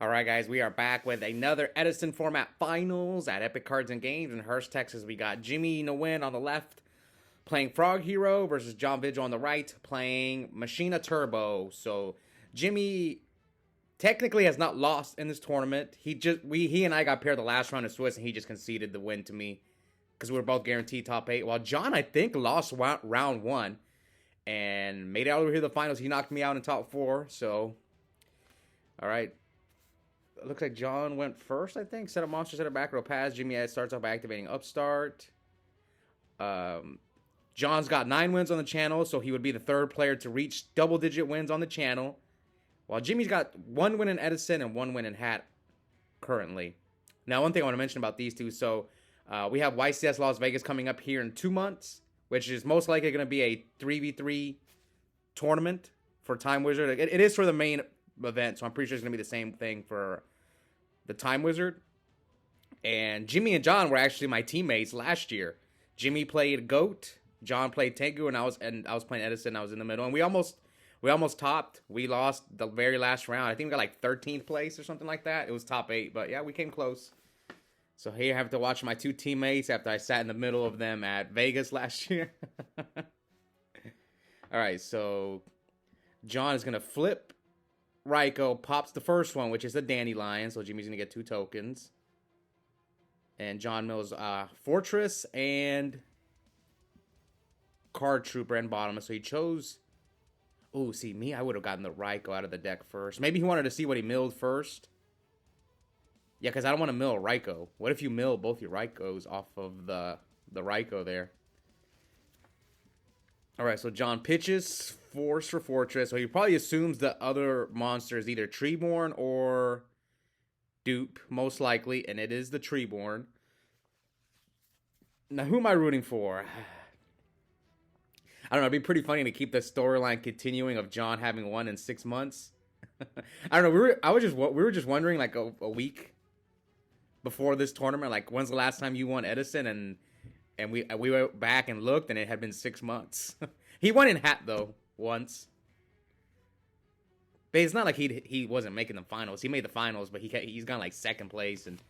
All right, guys, we are back with another Edison Format Finals at Epic Cards and Games in Hurst, Texas. We got Jimmy Nguyen on the left playing Frog Hero versus John Vigil on the right playing Machina Turbo. So Jimmy technically has not lost in this tournament. He and I got paired the last round of Swiss, and he just conceded the win to me because we were both guaranteed top 8. While John, I think, lost round 1 and made it all the way to the finals. He knocked me out in top 4. So, all right. It looks like John went first, I think. Set up monster, set up back row pass. Jimmy starts off by activating Upstart. John's got 9 wins on the channel, so he would be the third player to reach double-digit wins on the channel. While Jimmy's got 1 win in Edison and 1 win in Hat currently. Now, one thing I want to mention about these two. So, we have YCS Las Vegas coming up here in 2 months, which is most likely going to be a 3v3 tournament for Time Wizard. It is for the main event, so I'm pretty sure it's going to be the same thing for the Time Wizard. And Jimmy and John were actually my teammates last year. Jimmy played Goat, John played Tengu, and I was playing Edison. I was in the middle, and we almost topped. We lost the very last round. I think we got like 13th place or something like that. It was top 8, but yeah, we came close. So here I have to watch my 2 teammates after I sat in the middle of them at Vegas last year. All right, so John is gonna flip. Ryko pops the first one, which is the Dandelion, so Jimmy's gonna get 2 tokens. And John Mills, Fortress and Card Trooper and bottom. So he chose. Oh, see, me, I would have gotten the Ryko out of the deck first. Maybe he wanted to see what he milled first. Yeah, because I don't want to mill a Ryko. What if you mill both your Rykos off of the Ryko there? Alright, so John pitches Force for Fortress. So he probably assumes the other monster is either Treeborn or Dupe, most likely. And it is the Treeborn. Now, who am I rooting for? I don't know, it'd be pretty funny to keep the storyline continuing of John having won in 6 months. I don't know, we were just wondering like a week before this tournament, like when's the last time you won Edison, and we went back and looked, and it had been 6 months. He won in Hat though once, but it's not like he wasn't making the finals. He made the finals, but he's gone like 2nd place and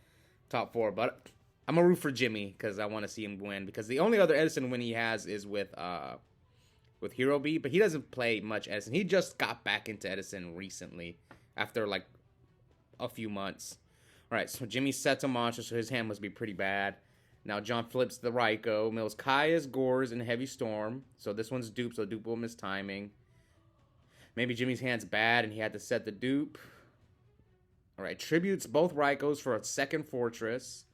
top 4. But I'm gonna root for Jimmy because I want to see him win. Because the only other Edison win he has is with Hero B, but he doesn't play much Edison. He just got back into Edison recently after like a few months. All right, so Jimmy sets a monster, so his hand must be pretty bad. Now John flips the Ryko, mills Kaya's, Gores, and Heavy Storm. So this one's dupe, so dupe will miss timing. Maybe Jimmy's hand's bad and he had to set the dupe. All right, tributes both Rykos for a 2nd Fortress.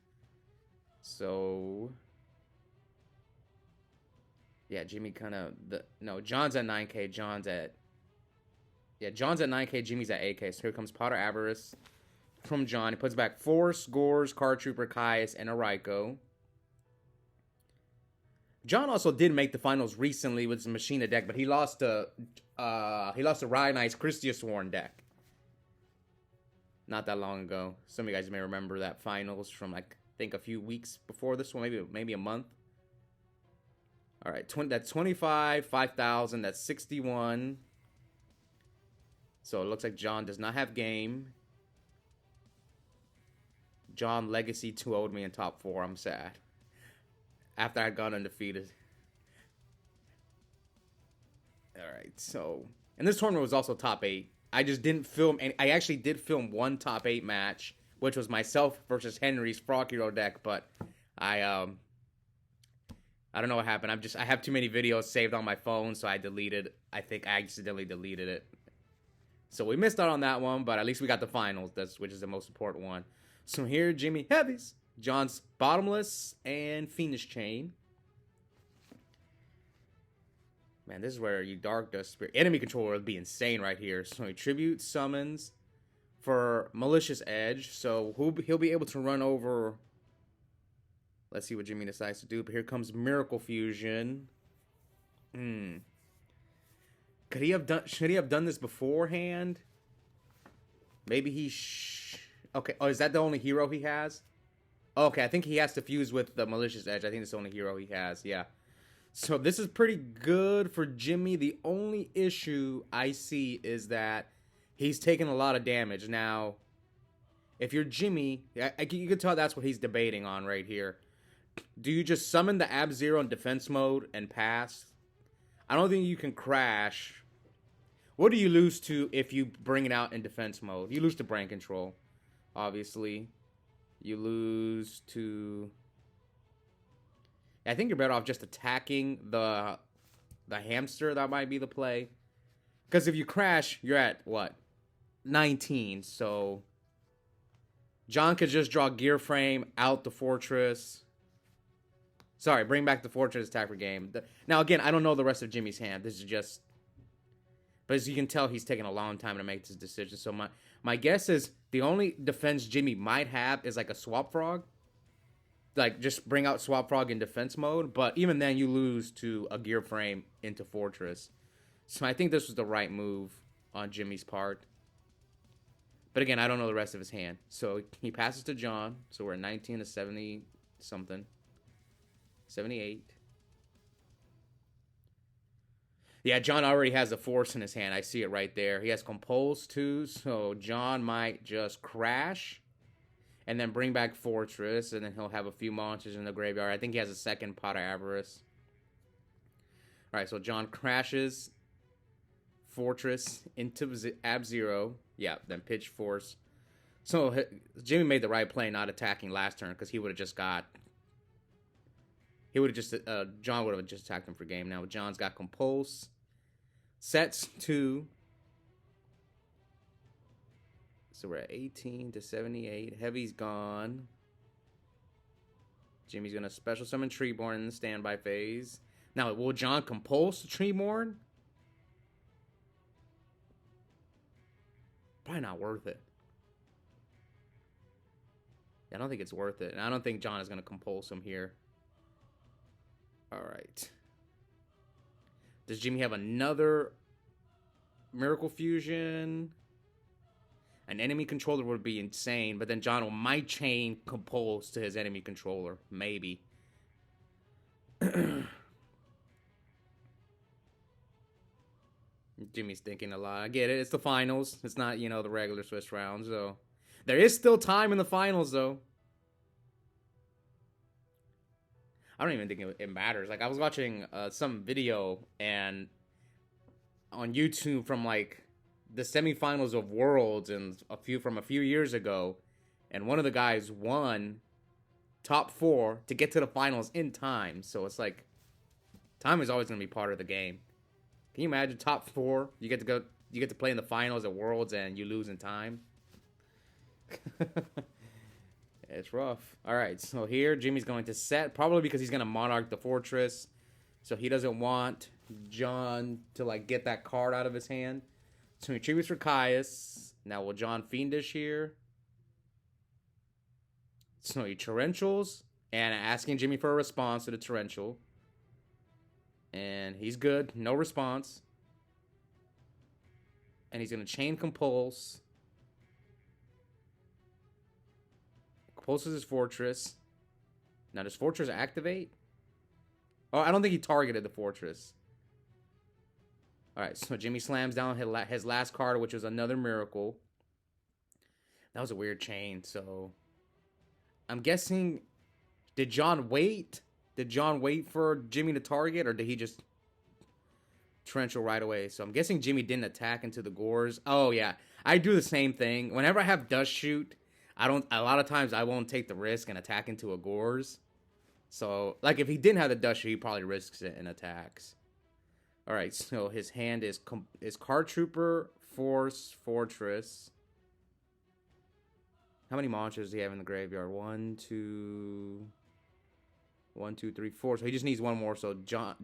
So yeah, Jimmy kind of no, John's at 9K, John's at 9K, Jimmy's at 8K. So here comes Potter Avarice from John. He puts back Force, Gores, Card Trooper, Caius, and a Ryko. John also did make the finals recently with his Machina deck, but he lost to Ryan Knight's Christia Sworn deck not that long ago. Some of you guys may remember that finals from like I think a few weeks before this one, maybe a month. All right, that's 25, 5,000. That's 61. So it looks like John does not have game. John Legacy 2-0'd me in top 4. I'm sad. After I'd gone undefeated. Alright, so. And this tournament was also top 8. I just didn't film. And I actually did film one top 8 match, which was myself versus Henry's Frog Hero deck. But I don't know what happened. I have too many videos saved on my phone, so I think I accidentally deleted it. So we missed out on that one, but at least we got the finals, which is the most important one. So here, Jimmy heavies. John's Bottomless and Fiendish Chain. Man, this is where you Dark Dust Spirit. Enemy controller would be insane right here. So he tribute summons for Malicious Edge. So he'll be able to run over. Let's see what Jimmy decides to do. But here comes Miracle Fusion. Should he have done this beforehand? Maybe he okay. Oh, is that the only hero he has? Okay, I think he has to fuse with the Malicious Edge. I think it's the only hero he has. Yeah. So this is pretty good for Jimmy. The only issue I see is that he's taking a lot of damage. Now, if you're Jimmy, you can tell that's what he's debating on right here. Do you just summon the Ab-Zero in defense mode and pass? I don't think you can crash. What do you lose to if you bring it out in defense mode? You lose to brain control, obviously. You lose to... I think you're better off just attacking the hamster. That might be the play. Because if you crash, you're at, what? 19, so... John could just draw Gear Frame, out the Fortress. Sorry, bring back the Fortress, attack for game. Now, again, I don't know the rest of Jimmy's hand. This is just... But as you can tell, he's taking a long time to make this decision. So my guess is the only defense Jimmy might have is like a Swap Frog. Like, just bring out Swap Frog in defense mode. But even then, you lose to a Gear Frame into Fortress. So I think this was the right move on Jimmy's part. But again, I don't know the rest of his hand. So he passes to John. So we're at 19 to 70-something. 78. Yeah, John already has the Force in his hand. I see it right there. He has Compulse too, so John might just crash and then bring back Fortress, and then he'll have a few monsters in the graveyard. I think he has a second Pot of Avarice. All right, so John crashes Fortress into Ab-Zero. Yeah, then Pitch Force. So Jimmy made the right play not attacking last turn because he would have just got... John would have just attacked him for game. Now John's got Compulse. Sets 2. So we're at 18 to 78. Heavy's gone. Jimmy's going to special summon Treeborn in the standby phase. Now, will John Compulse Treeborn? Probably not worth it. I don't think it's worth it. And I don't think John is going to Compulse him here. All right. Does Jimmy have another Miracle Fusion? An enemy controller would be insane, but then John might chain Compulse to his enemy controller. Maybe. Jimmy's thinking a lot. I get it. It's the finals. It's not, the regular Swiss round, so... There is still time in the finals, though. I don't even think it matters. Like, I was watching some video and on YouTube from, like, the semifinals of Worlds and a few years ago, and one of the guys won top 4 to get to the finals in time. So it's like, time is always going to be part of the game. Can you imagine top 4? You get to play in the finals at Worlds and you lose in time. It's rough. All right, so here Jimmy's going to set, probably because he's going to Monarch the Fortress. So he doesn't want John to, like, get that card out of his hand. So he tributes for Caius. Now, will John Fiendish here? So he Torrentials and asking Jimmy for a response to the Torrential. And he's good. No response. And he's going to chain Compulse. Compulses his Fortress. Now, does Fortress activate? Oh, I don't think he targeted the Fortress. Alright, so Jimmy slams down his last card, which was another Miracle. That was a weird chain, so... I'm guessing... Did John wait? Did John wait for Jimmy to target, or did he just... Torrential right away? So I'm guessing Jimmy didn't attack into the Gores. Oh, yeah. I do the same thing. Whenever I have Dust Shoot... a lot of times I won't take the risk and attack into a Gores. So, like, if he didn't have the Dust Shoot, he probably risks it and attacks. Alright, so his hand is Card Trooper, Force, Fortress. How many monsters does he have in the graveyard? 1, 2, 3, 4. So he just needs one more. So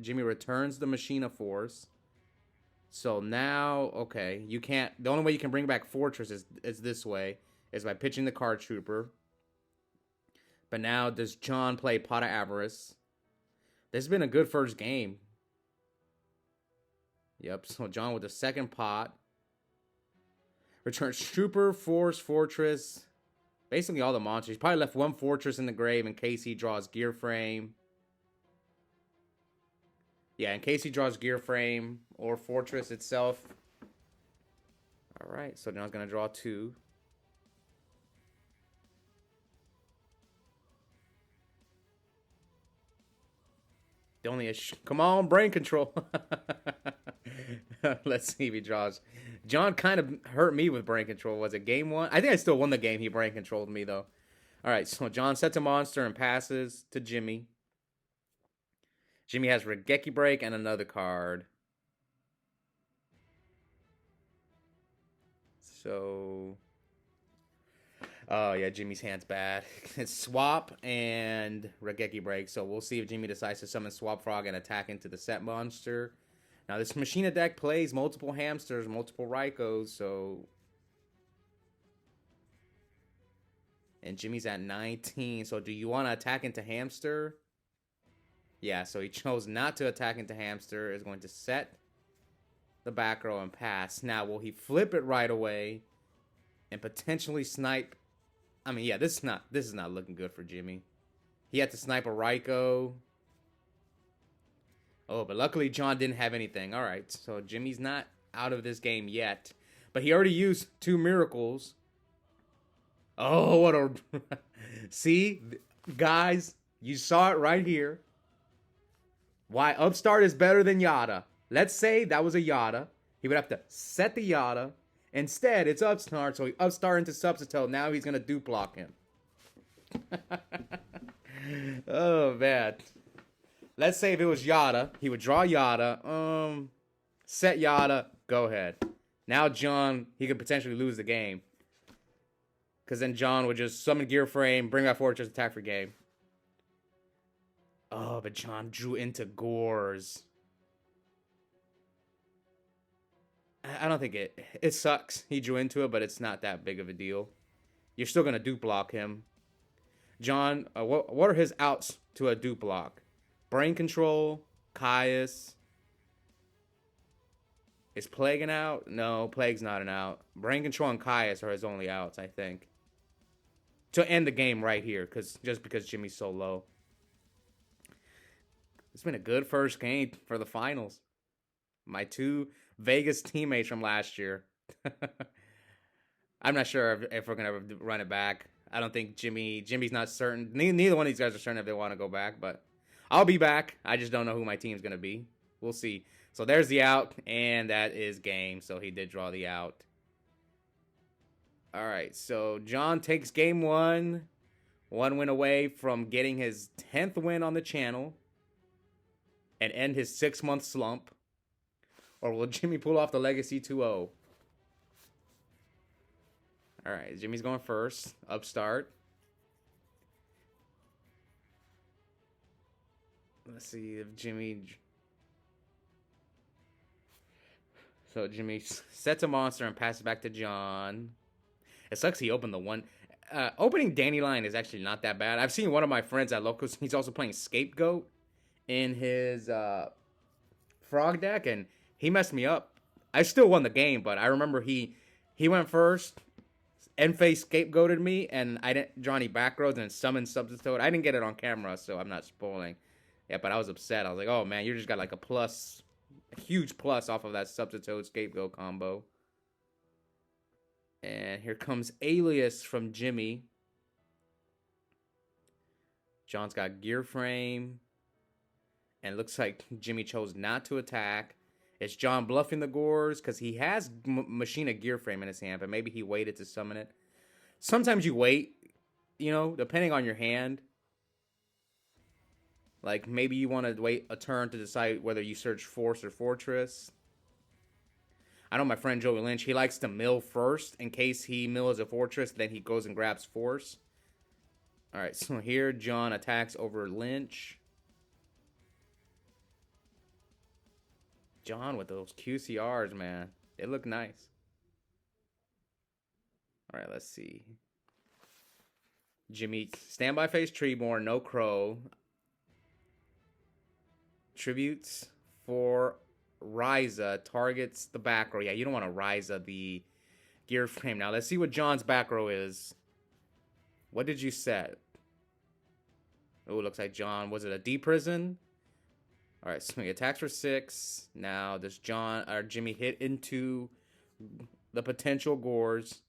Jimmy returns the Machina Force. So now, okay, you can't... The only way you can bring back Fortress is this way. Is by pitching the Card Trooper. But now, does John play Pot of Avarice? This has been a good first game. Yep, so John with the second pot. Returns Trooper, Force, Fortress. Basically all the monsters. He's probably left one Fortress in the grave in case he draws Gear Frame. Yeah, in case he draws Gear Frame or Fortress itself. Alright, so John's going to draw 2. Only come on, brain control. Let's see if he draws. John kind of hurt me with brain control. Was it game one? I think I still won the game. He brain controlled me though. All right, so John sets a monster and passes to Jimmy. Jimmy has Regeki Break and another card. So, oh yeah, Jimmy's hand's bad. It's Swap and Regeki Break. So we'll see if Jimmy decides to summon Swap Frog and attack into the set monster. Now this Machina deck plays multiple hamsters, multiple Raikos, so... And Jimmy's at 19, so do you want to attack into hamster? Yeah, so he chose not to attack into hamster. Is going to set the back row and pass. Now, will he flip it right away and potentially snipe? I mean, yeah, this is not looking good for Jimmy. He had to snipe a Raiko. Oh, but luckily John didn't have anything. All right, so Jimmy's not out of this game yet. But he already used 2 miracles. Oh, what a... See? Guys, you saw it right here. Why Upstart is better than Yada. Let's say that was a Yada. He would have to set the Yada. Instead, it's Upstart, so he Upstart into Substitute. Now he's going to dupe block him. Oh, man. Let's say if it was Yada, he would draw Yada. Set Yada, go ahead. Now John, he could potentially lose the game. Because then John would just summon Gear Frame, bring out Fortress, attack for game. Oh, but John drew into Gores. I don't think it sucks. He drew into it, but it's not that big of a deal. You're still going to dupe block him. John, what are his outs to a dupe block? Brain Control, Caius. Is Plague an out? No, Plague's not an out. Brain Control and Caius are his only outs, I think. To end the game right here, just because Jimmy's so low. It's been a good first game for the finals. My 2 Vegas teammates from last year. I'm not sure if we're going to run it back. I don't think Jimmy's not certain. Neither one of these guys are certain if they want to go back, but I'll be back. I just don't know who my team's going to be. We'll see. So there's the out, and that is game. So he did draw the out. All right, so John takes game 1. 1 win away from getting his 10th win on the channel and end his 6-month slump. Or will Jimmy pull off the Legacy 2-0? All right, Jimmy's going first. Upstart. Let's see if Jimmy... So Jimmy sets a monster and passes back to John. It sucks he opened the one. Opening Dandelion is actually not that bad. I've seen one of my friends at Locos. He's also playing Scapegoat in his Frog deck, and he messed me up. I still won the game, but I remember he went first, end-phase Scapegoated me, and I didn't draw any back rows and summoned Substitute. I didn't get it on camera, so I'm not spoiling. Yeah, but I was upset. I was like, oh, man, you just got like a huge plus off of that Substitute Scapegoat combo. And here comes Alias from Jimmy. John's got Gear Frame. And it looks like Jimmy chose not to attack. Is John bluffing the Gores? Because he has Machina Gear Frame in his hand, but maybe he waited to summon it. Sometimes you wait, depending on your hand. Like, maybe you want to wait a turn to decide whether you search Force or Fortress. I know my friend Joey Lynch, he likes to mill first. In case he mills a Fortress, then he goes and grabs Force. Alright, so here John attacks over Lynch. John with those QCRs, man. They look nice. Alright, let's see. Jimmy, standby phase Treeborn, no Crow. Tributes for Ryza targets the back row. Yeah, you don't want to Ryza the Gear Frame. Now, let's see what John's back row is. What did you set? Oh, looks like John, was it a D prison? All right, so he attacks for 6. Now, does Jimmy hit into the potential Gores?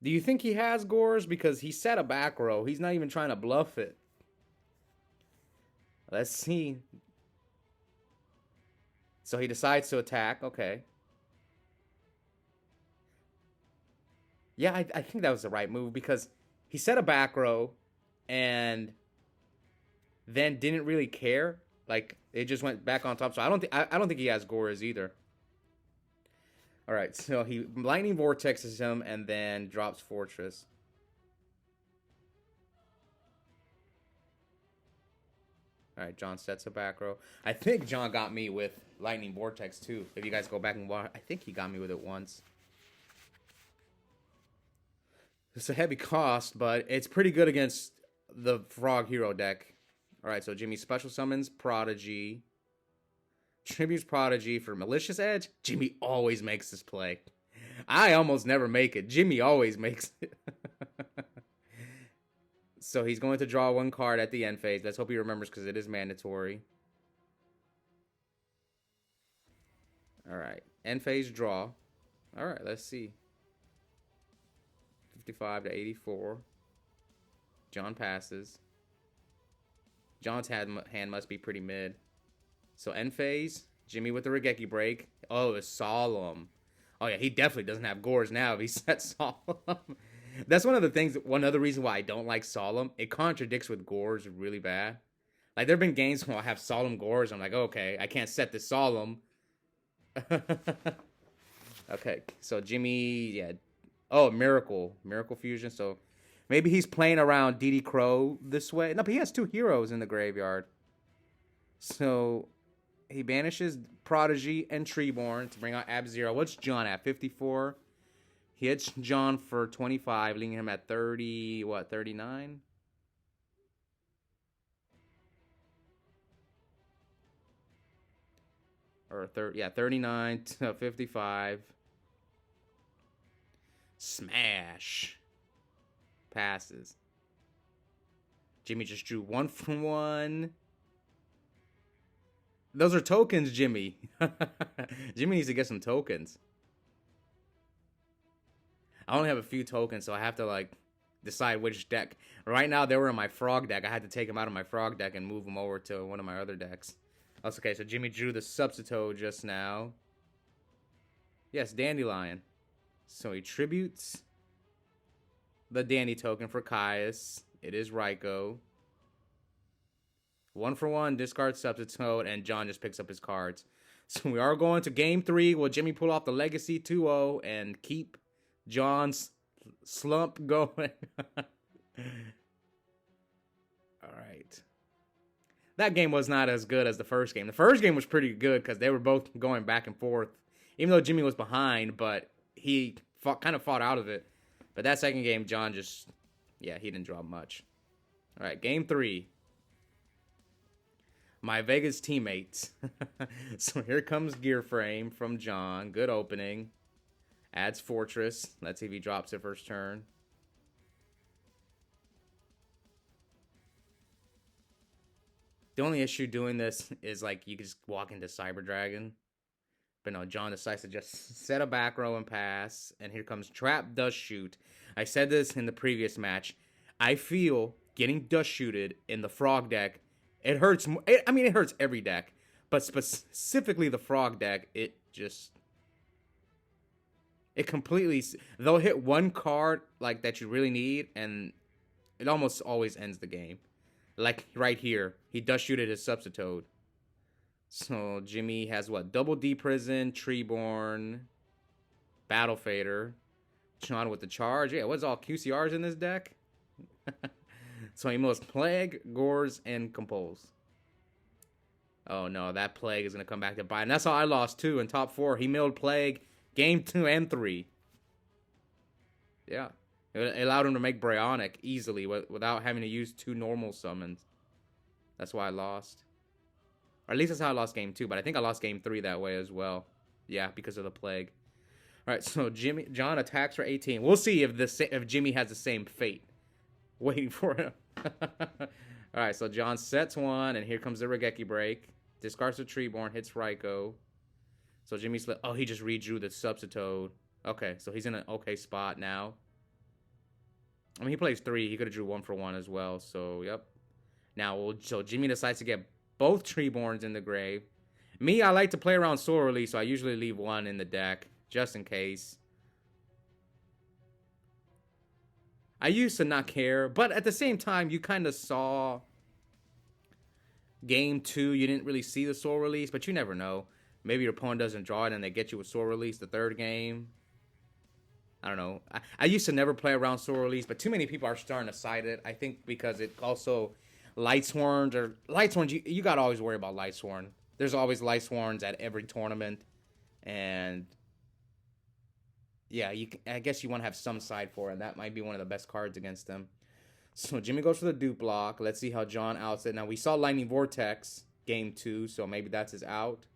Do you think he has Gores? Because he set a back row. He's not even trying to bluff it. Let's see. So he decides to attack. Okay. Yeah, I think that was the right move because he set a back row and then didn't really care. Like it just went back on top. So I don't think he has Gores either. All right, so he lightning vortexes him and then drops Fortress. All right, John sets a back row. I think John got me with lightning vortex too. If you guys go back and watch, I think he got me with it once. It's a heavy cost, but it's pretty good against the Frog Hero deck. All right, so Jimmy special summons Prodigy. Tributes Prodigy for Malicious Edge. Jimmy always makes this play. I almost never make it. Jimmy always makes it. So he's going to draw one card at the end phase. Let's hope he remembers because it is mandatory. All right. End phase draw. All right, let's see. 55 to 84. John passes. John's hand must be pretty mid. So end phase, Jimmy with the Regeki break. Oh, it's Solemn. Oh yeah, he definitely doesn't have Gores now if he sets Solemn. That's one of the things, one other reason why I don't like Solemn. It contradicts with Gores really bad. Like there have been games where I have Solemn Gores. I'm like, okay, I can't set this Solemn. Okay, so Jimmy, yeah. Oh, Miracle Fusion. So maybe he's playing around DD Crow this way. No, but he has two heroes in the graveyard. So he banishes Prodigy and Treeborn to bring out Ab-Zero. What's John at? 54. He hits John for 25, leaving him at 30, what, 39? Or 30, yeah, 39 to 55. Smash. Passes. Jimmy just drew 1-for-1. Those are tokens, Jimmy. Jimmy needs to get some tokens. I only have a few tokens, so I have to, like, decide which deck. Right now, they were in my frog deck. I had to take them out of my frog deck and move them over to one of my other decks. That's okay, so Jimmy drew the Substitute just now. Yes, Dandelion. So he tributes the Dandy token for Caius. It is Raikou. 1-for-1, discard Substitute, and John just picks up his cards. So we are going to game 3. Will Jimmy pull off the Legacy 2-0 and keep John's slump going? Alright. That game was not as good as the first game. The first game was pretty good because they were both going back and forth. Even though Jimmy was behind, but he kind of fought out of it. But that second game, John just, yeah, he didn't draw much. Alright, game 3. My Vegas teammates. So here comes Gear Frame from John. Good opening. Adds Fortress. Let's see if he drops it first turn. The only issue doing this is, like, you can just walk into Cyber Dragon. But no, John decides to just set a back row and pass. And here comes Trap Dust Shoot. I said this in the previous match. I feel getting Dust Shooted in the Frog deck, it hurts. I mean, it hurts every deck. But specifically the Frog deck, it completely... They'll hit one card, like, that you really need, and it almost always ends the game. Like, right here. He Dust Shooted his Substitute. So, Jimmy has what? Double D Prison, Treeborn, Battle Fader. John with the charge. Yeah, what's all QCRs in this deck? So he mills Plague, Gores, and Compose. Oh no, that Plague is going to come back to bite. And that's how I lost too in top 4. He milled Plague game 2 and 3. Yeah. It allowed him to make Braionic easily without having to use 2 normal summons. That's why I lost. Or at least that's how I lost game 2, but I think I lost game 3 that way as well. Yeah, because of the Plague. All right, so John attacks for 18. We'll see if Jimmy has the same fate waiting for him. All right, so John sets 1, and here comes the Regeki break. Discards the Treeborn, hits Raikou. So Jimmy's oh, he just redrew the Substitute. Okay, so he's in an okay spot now. I mean, he plays 3. He could have drew 1-for-1 as well. So, yep. Now, so Jimmy decides to get Both Treeborns in the grave. Me, I like to play around Soul Release, so I usually leave one in the deck, just in case. I used to not care, but at the same time, you kind of saw game 2. You didn't really see the Soul Release, but you never know. Maybe your opponent doesn't draw it and they get you with Soul Release the third game. I don't know. I used to never play around Soul Release, but too many people are starting to cite it. I think because it also Lightsworns or Lightsworns, you got to always worry about Lightsworn. There's always Lightsworns at every tournament, and yeah, I guess you want to have some side for it, and that might be one of the best cards against them. So Jimmy goes for the dupe block. Let's see how John outs it. Now, we saw Lightning Vortex game 2, so maybe that's his out.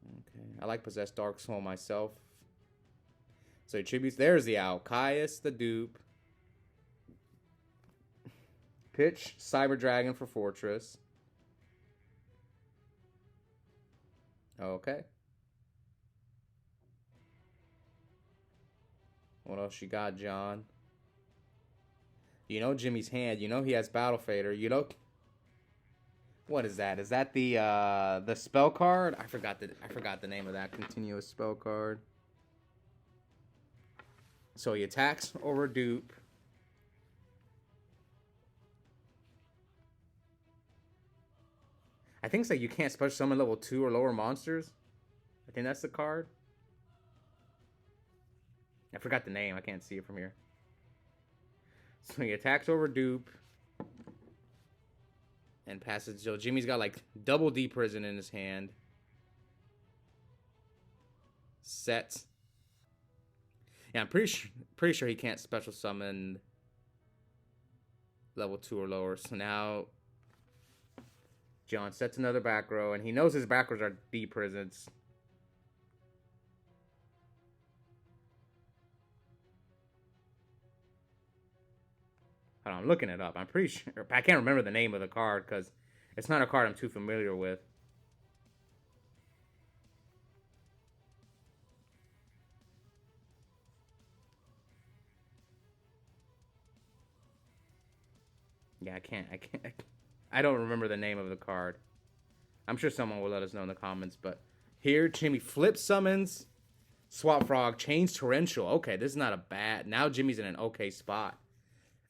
Okay, I like Possessed Dark Soul myself. So he tributes. There's the out. Caius the dupe. Pitch Cyber Dragon for Fortress. Okay. What else you got, John? You know Jimmy's hand. You know he has Battle Fader. You know... What is that? Is that the spell card? I forgot the name of that continuous spell card. So he attacks over dupe. I think it's like you can't special summon level 2 or lower monsters. I think that's the card. I forgot the name. I can't see it from here. So he attacks over dupe. And passes. So Jimmy's got like double D prison in his hand. Set. Yeah, I'm pretty sure he can't special summon level 2 or lower. So now John sets another back row, and he knows his back rows are D prisons. Hold on, I'm looking it up. I'm pretty sure. I can't remember the name of the card because it's not a card I'm too familiar with. Yeah, I can't. I don't remember the name of the card. I'm sure someone will let us know in the comments. But here, Jimmy flip summons Swap Frog, Change Torrential. Okay, this is not a bad. Now Jimmy's in an okay spot.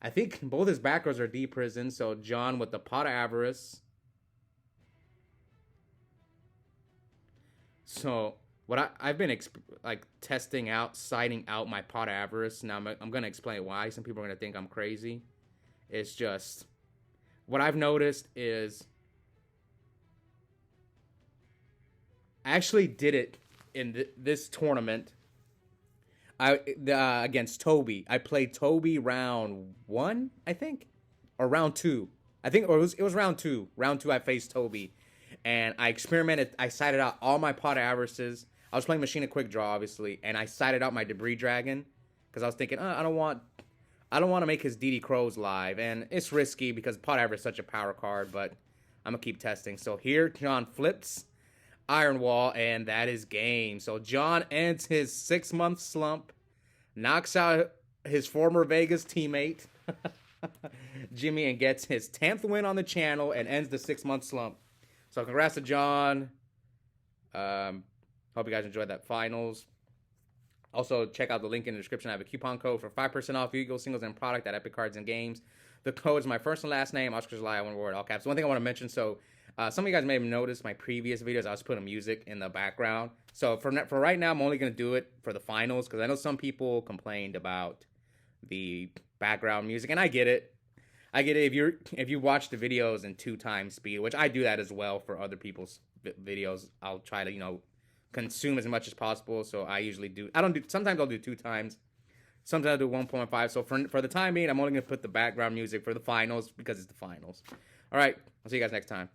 I think both his back rows are D prison. So John with the Pot of Avarice. So what I've been like testing out, citing out my Pot of Avarice. Now I'm gonna explain why. Some people are gonna think I'm crazy. It's just what I've noticed is I actually did it in this tournament. Against Toby. I played Toby round 1, I think, or round 2. I think or it was round 2. Round 2 I faced Toby, and I experimented. I sighted out all my Pot of Avarices. I was playing Machina Quick Draw, obviously, and I sighted out my Debris Dragon because I was thinking, I don't want to make his DD Crows live, and it's risky because Pot of Avarice is such a power card, but I'm gonna keep testing. So here, John flips Iron Wall, and that is game. So John ends his 6-month slump, knocks out his former Vegas teammate, Jimmy, and gets his 10th win on the channel and ends the 6-month slump. So congrats to John. Hope you guys enjoyed that finals. Also, check out the link in the description. I have a coupon code for 5% off Vigil singles and product at Epic Cards and Games. The code is my first and last name, Oscar July, one word, all caps. One thing I want to mention, so some of you guys may have noticed my previous videos, I was putting music in the background. So for right now, I'm only going to do it for the finals because I know some people complained about the background music, and I get it. I get it if you watch the videos in 2 times speed, which I do that as well for other people's videos. I'll try to, consume as much as possible. So I usually do. Sometimes I'll do 2 times. Sometimes I'll do 1.5. So for the time being, I'm only going to put the background music for the finals because it's the finals. All right. I'll see you guys next time.